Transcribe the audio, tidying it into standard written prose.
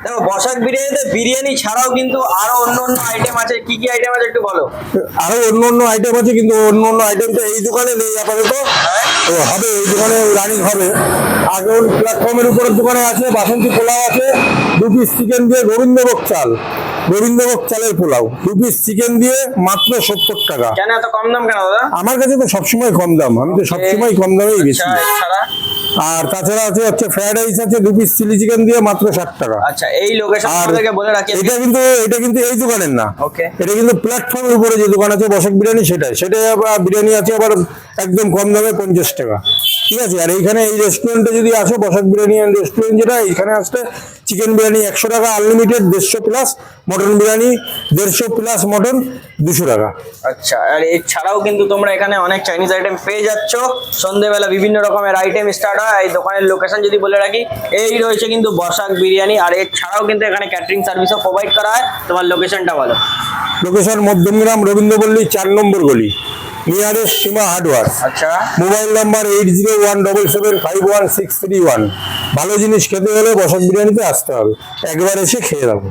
দেখো বসাক বিরিয়ানিতে বিরিয়ানি ছাড়াও কিন্তু আরো অন্য অন্য আইটেম আছে, কি কি আইটেম আছে একটু বলো। আরো অন্য অন্য আইটেম আছে, কিন্তু অন্য অন্য আইটেম তো এই দোকানে নেই আপাতত। তো হবে, এই দোকানে রানিং হবে। আগে প্ল্যাটফর্মের উপরের দোকানে আছে বাসন্তী পোলাও আছে, 2 পিস চিকেন দিয়ে গোবিন্দভোগ চাল, গোবিন্দভোগ চালের পোলাও 2 পিস চিকেন দিয়ে মাত্র 70 টাকা। কেন এত কম দাম কেন দাদা? আমার কাছে তো সবসময় কম দাম, আমি তো সবসময় কম দামেই বেশি। আচ্ছা, এছাড়া আর তাছাড়া আছে হচ্ছে ফ্রাইড রাইস আছে 2 পিস চিলি চিকেন দিয়ে মাত্র 60 টাকা। আচ্ছা, এই লোকেশন আর আমাদেরকে বলে রাখি। এটা কিন্তু এই দোকানের না, ওকে। এটা কিন্তু প্ল্যাটফর্মের উপরে যে দোকান আছে বসাক বিরিয়ানি, সেটাই আবার বিরিয়ানি আছে আবার একদম কম দামে 50 টাকা। ঠিক আছে। আর এইখানে এই রেস্টুরেন্টে যদি আসো, বসাক বিরিয়ানি এন্ড রেস্টুরেন্ট যেটা, এইখানে আসলে চিকেন বিরিয়ানি 100 টাকা unlimited, 150 plus mutton biryani 150 plus mutton 200 টাকা। আচ্ছা, আর এছাড়াও কিন্তু তোমরা এখানে অনেক চাইনিজ আইটেম পেয়ে যাচ্ছ। সন্ধ্যেবেলা বিভিন্ন রকমের আইটেম স্টার্ট হয়। এই দোকানের লোকেশন যদি বলে রাখি, এই রয়েছে কিন্তু বসাক বিরিয়ানি। আর এছাড়াও কিন্তু এখানে ক্যাটারিং সার্ভিসও প্রোভাইড করা হয়। তোমার লোকেশনটা বলো। লোকেশন মধ্যমগ্রাম রবীন্দ্রপল্লী 4 নম্বর গলি, নিয়ারেস্ট সীমা হার্ডওয়্যার। আচ্ছা, মোবাইল নাম্বার 8017751631। ভালো জিনিস খেতে হলে বসাক বিরিয়ানিতে আসতে হবে, একবার এসে খেয়ে যাবো।